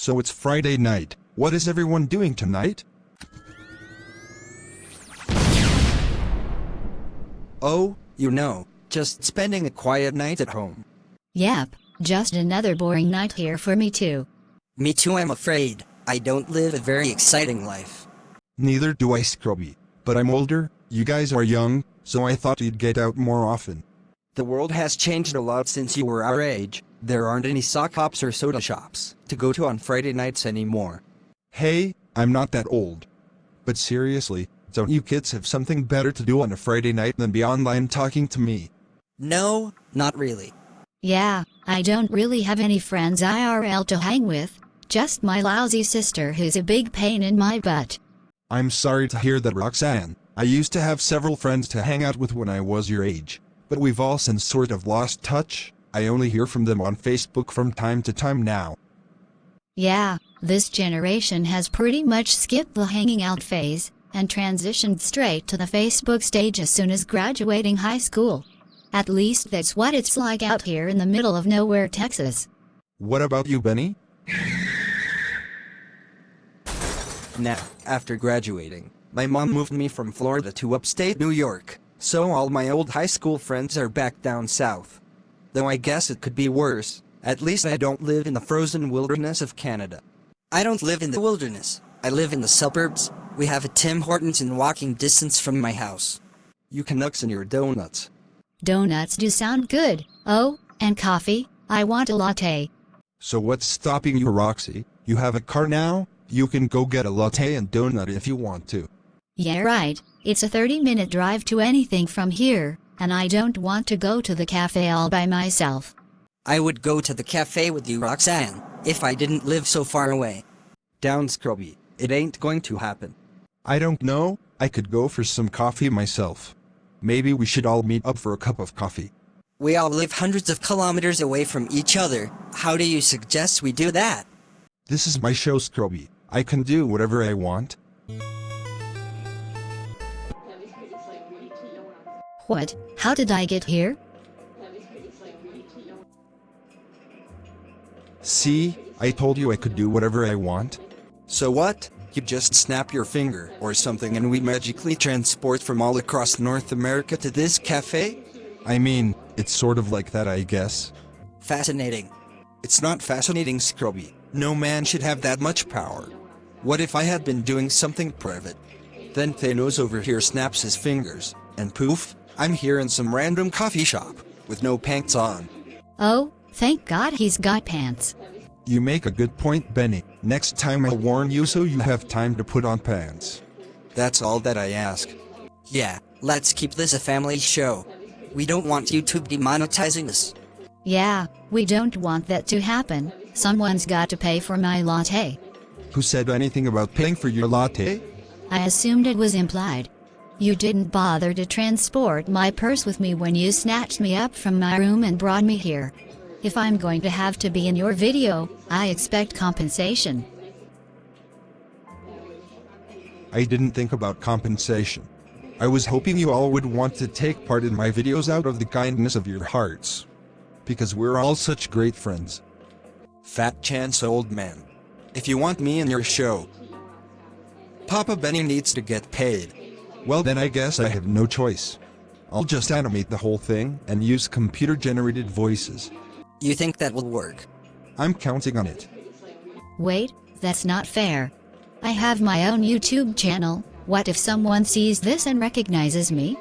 So it's Friday night. What is everyone doing tonight? Oh, just spending a quiet night at home. Yep, just another boring night here for me too. Me too, I'm afraid. I don't live a very exciting life. Neither do I, Scrubby. But I'm older, you guys are young, so I thought you'd get out more often. The world has changed a lot since you were our age. There aren't any sock hops or soda shops to go to on Friday nights anymore. Hey, I'm not that old. But seriously, don't you kids have something better to do on a Friday night than be online talking to me? No, not really. Yeah, I don't really have any friends IRL to hang with, just my lousy sister who's a big pain in my butt. I'm sorry to hear that, Roxanne. I used to have several friends to hang out with when I was your age, but we've all since sort of lost touch. I only hear from them on Facebook from time to time now. Yeah, this generation has pretty much skipped the hanging out phase and transitioned straight to the Facebook stage as soon as graduating high school. At least that's what it's like out here in the middle of nowhere, Texas. What about you, Benny? Now, after graduating, my mom moved me from Florida to upstate New York, so all my old high school friends are back down south. Though I guess it could be worse. At least I don't live in the frozen wilderness of Canada. I don't live in the wilderness. I live in the suburbs. We have a Tim Hortons in walking distance from my house. You Canucks and your donuts. Donuts do sound good. Oh, and coffee. I want a latte. So what's stopping you, Roxy? You have a car now? You can go get a latte and donut if you want to. Yeah, right. It's a 30-minute drive to anything from here, and I don't want to go to the cafe all by myself. I would go to the cafe with you, Roxanne, if I didn't live so far away. Down, Scrubby. It ain't going to happen. I don't know. I could go for some coffee myself. Maybe we should all meet up for a cup of coffee. We all live hundreds of kilometers away from each other. How do you suggest we do that? This is my show, Scrubby. I can do whatever I want. What? How did I get here? See, I told you I could do whatever I want. So what? You just snap your finger or something and we magically transport from all across North America to this cafe? I mean, it's sort of like that, I guess. Fascinating. It's not fascinating, Scrubby. No man should have that much power. What if I had been doing something private? Then Thanos over here snaps his fingers, and poof, I'm here in some random coffee shop, with no pants on. Oh, thank God he's got pants. You make a good point, Benny. Next time I'll warn you so you have time to put on pants. That's all that I ask. Yeah, let's keep this a family show. We don't want YouTube demonetizing us. Yeah, we don't want that to happen. Someone's got to pay for my latte. Who said anything about paying for your latte? I assumed it was implied. You didn't bother to transport my purse with me when you snatched me up from my room and brought me here. If I'm going to have to be in your video, I expect compensation. I didn't think about compensation. I was hoping you all would want to take part in my videos out of the kindness of your hearts. Because we're all such great friends. Fat chance, old man. If you want me in your show, Papa Benny needs to get paid. Well, then I guess I have no choice. I'll just animate the whole thing and use computer-generated voices. You think that will work? I'm counting on it. Wait, that's not fair. I have my own YouTube channel. What if someone sees this and recognizes me?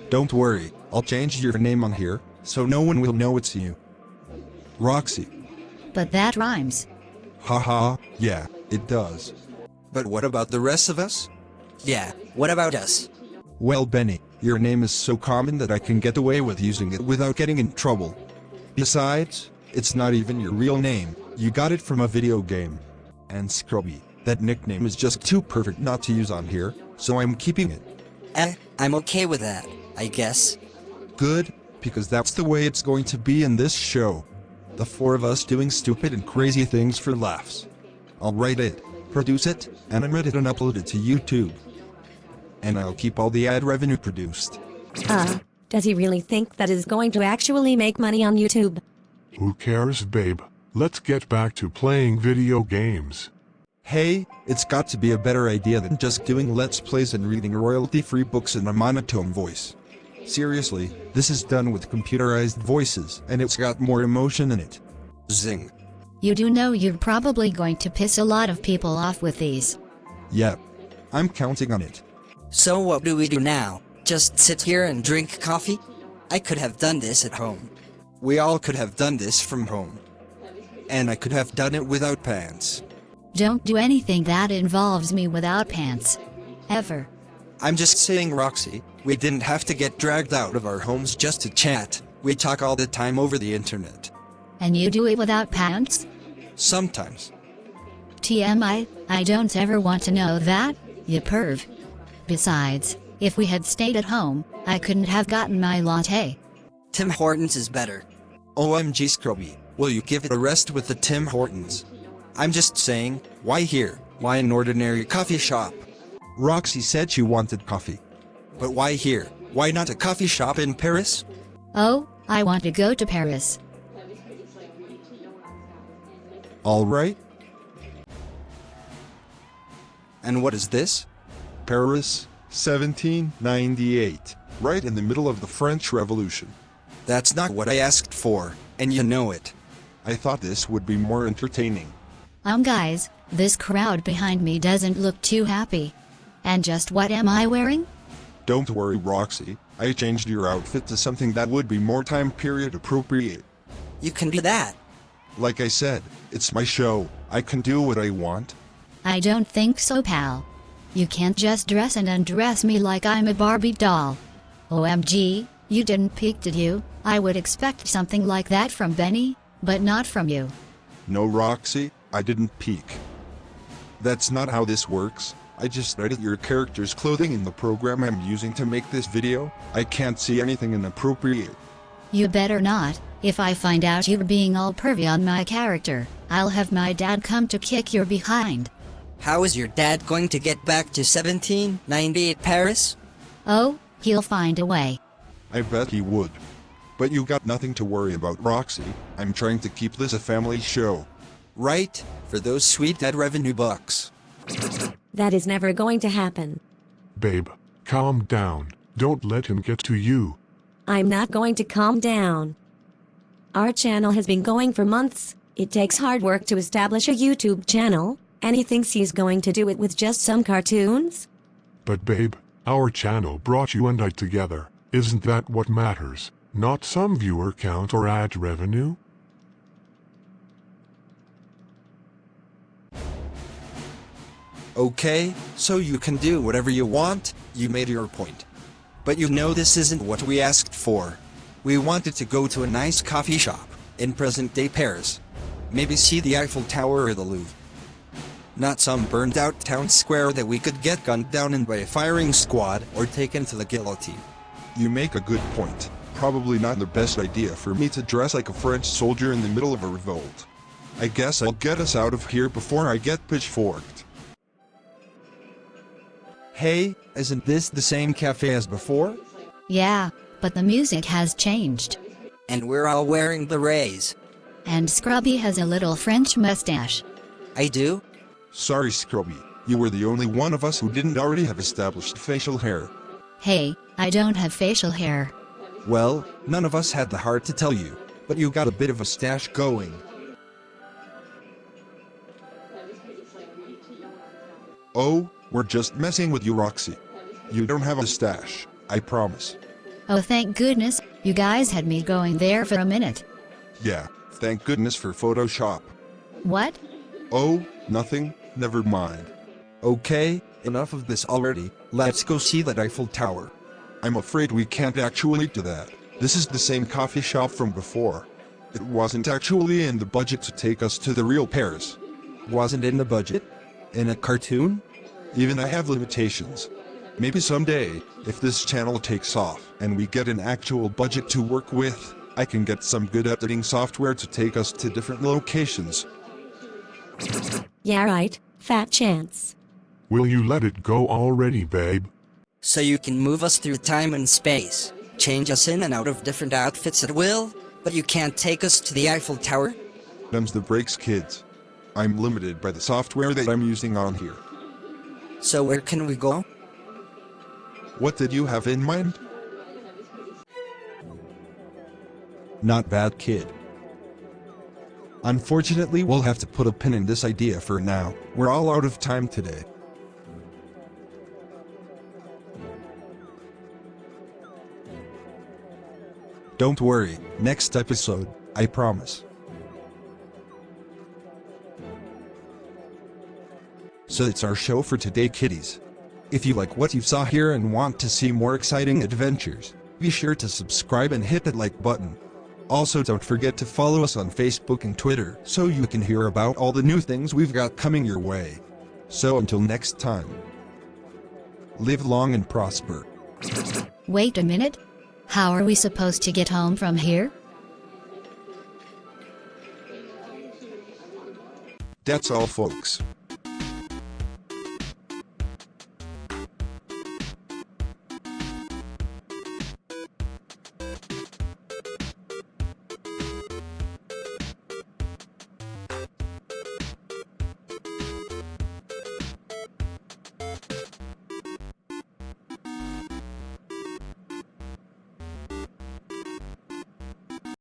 Don't worry, I'll change your name on here, so no one will know it's you. Roxy. But that rhymes. Haha, yeah, it does. But what about the rest of us? Yeah, what about us? Well, Benny, your name is so common that I can get away with using it without getting in trouble. Besides, it's not even your real name. You got it from a video game. And Scrubby, that nickname is just too perfect not to use on here, so I'm keeping it. I'm okay with that, I guess. Good, because that's the way it's going to be in this show. The four of us doing stupid and crazy things for laughs. I'll write it, produce it, animate it and upload it to YouTube. And I'll keep all the ad revenue produced. Does he really think that is going to actually make money on YouTube? Who cares, babe? Let's get back to playing video games. Hey, it's got to be a better idea than just doing Let's Plays and reading royalty-free books in a monotone voice. Seriously, this is done with computerized voices, and it's got more emotion in it. Zing. You do know you're probably going to piss a lot of people off with these. Yep. I'm counting on it. So what do we do now? Just sit here and drink coffee? I could have done this at home. We all could have done this from home. And I could have done it without pants. Don't do anything that involves me without pants. Ever. I'm just saying, Roxy, we didn't have to get dragged out of our homes just to chat. We talk all the time over the internet. And you do it without pants? Sometimes. TMI, I don't ever want to know that, you perv. Besides, if we had stayed at home, I couldn't have gotten my latte. Tim Hortons is better. OMG Scrubby, will you give it a rest with the Tim Hortons? I'm just saying, why here? Why an ordinary coffee shop? Roxy said she wanted coffee. But why here? Why not a coffee shop in Paris? Oh, I want to go to Paris. Alright. And what is this? Paris, 1798. Right in the middle of the French Revolution. That's not what I asked for, and you know it. I thought this would be more entertaining. Guys, this crowd behind me doesn't look too happy. And just what am I wearing? Don't worry, Roxy. I changed your outfit to something that would be more time period appropriate. You can do that. Like I said, it's my show. I can do what I want. I don't think so, pal. You can't just dress and undress me like I'm a Barbie doll. OMG, you didn't peek, did you? I would expect something like that from Benny, but not from you. No, Roxy, I didn't peek. That's not how this works. I just edit your character's clothing in the program I'm using to make this video. I can't see anything inappropriate. You better not. If I find out you're being all pervy on my character, I'll have my dad come to kick your behind. How is your dad going to get back to 1798 Paris? Oh, he'll find a way. I bet he would. But you got nothing to worry about, Roxy. I'm trying to keep this a family show. Right, for those sweet ad revenue bucks. That is never going to happen. Babe, calm down. Don't let him get to you. I'm not going to calm down. Our channel has been going for months. It takes hard work to establish a YouTube channel, and he thinks he's going to do it with just some cartoons? But babe, our channel brought you and I together. Isn't that what matters? Not some viewer count or ad revenue? Okay, so you can do whatever you want, you made your point. But you know this isn't what we asked for. We wanted to go to a nice coffee shop, in present-day Paris. Maybe see the Eiffel Tower or the Louvre. Not some burned-out town square that we could get gunned down in by a firing squad or taken to the guillotine. You make a good point. Probably not the best idea for me to dress like a French soldier in the middle of a revolt. I guess I'll get us out of here before I get pitchforked. Hey, isn't this the same cafe as before? Yeah, but the music has changed. And we're all wearing berets. And Scrubby has a little French mustache. I do? Sorry, Scrubby. You were the only one of us who didn't already have established facial hair. Hey, I don't have facial hair. Well, none of us had the heart to tell you, but you got a bit of a stash going. Oh, we're just messing with you, Roxy. You don't have a stash, I promise. Oh, thank goodness, you guys had me going there for a minute. Yeah, thank goodness for Photoshop. What? Oh, nothing, never mind. Okay, enough of this already, let's go see that Eiffel Tower. I'm afraid we can't actually do that. This is the same coffee shop from before. It wasn't actually in the budget to take us to the real Paris. Wasn't in the budget? In a cartoon? Even I have limitations. Maybe someday, if this channel takes off and we get an actual budget to work with, I can get some good editing software to take us to different locations. Yeah, right, fat chance. Will you let it go already, babe? So you can move us through time and space, change us in and out of different outfits at will, but you can't take us to the Eiffel Tower? Them's the breaks, kids. I'm limited by the software that I'm using on here. So where can we go? What did you have in mind? Not bad, kid. Unfortunately, we'll have to put a pin in this idea for now. We're all out of time today. Don't worry, next episode, I promise. So it's our show for today, kiddies. If you like what you saw here and want to see more exciting adventures, be sure to subscribe and hit that like button. Also, don't forget to follow us on Facebook and Twitter so you can hear about all the new things we've got coming your way. So until next time, live long and prosper. Wait a minute. How are we supposed to get home from here? That's all, folks.